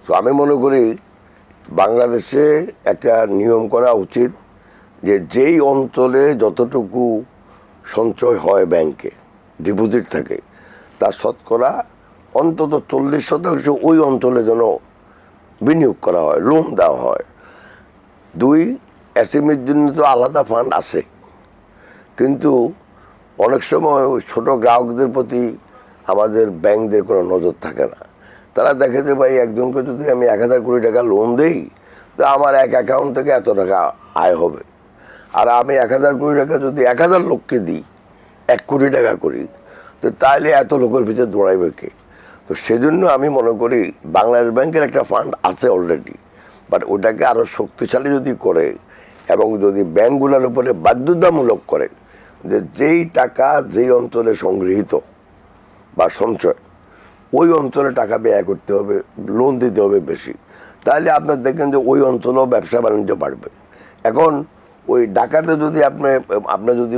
তো আমি মনে করি বাংলাদেশে একটা নিয়ম করা উচিত যে যেই অঞ্চলে যতটুকু সঞ্চয় হয় ব্যাংকে ডিপোজিট থাকে তার শতকরা অন্তত 40% ওই অঞ্চলে যেন বিনিয়োগ করা হয়, লোন দেওয়া হয়। 2, এসএমইর জন্য তো আলাদা ফান্ড আছে, কিন্তু অনেক সময় ওই ছোটো গ্রাহকদের প্রতি আমাদের ব্যাংকদের কোনো নজর থাকে না। তারা দেখে যে ভাই একজনকে যদি আমি 1000 কোটি টাকা লোন দেই তো আমার এক অ্যাকাউন্ট থেকে এত টাকা আয় হবে, আর আমি 1000 কোটি টাকা যদি 1000 লোককে দিই 1 কোটি টাকা করি, তো তাহলে এত লোকের ভিতরে দৌড়াইবে কে? তো সেজন্য আমি মনে করি বাংলাদেশ ব্যাংকের একটা ফান্ড আছে অলরেডি, বাট ওটাকে আরও শক্তিশালী যদি করে এবং যদি ব্যাংকগুলোর উপরে বাধ্যতামূলক করে যে যেই টাকা যেই অঞ্চলে সংগৃহীত বা সঞ্চয় ওই অঞ্চলে টাকা ব্যয় করতে হবে, লোন দিতে হবে বেশি, তাহলে আপনার দেখেন যে ওই অঞ্চলেও ব্যবসা বাণিজ্য বাড়বে। এখন ওই ঢাকাতে যদি আপনি যদি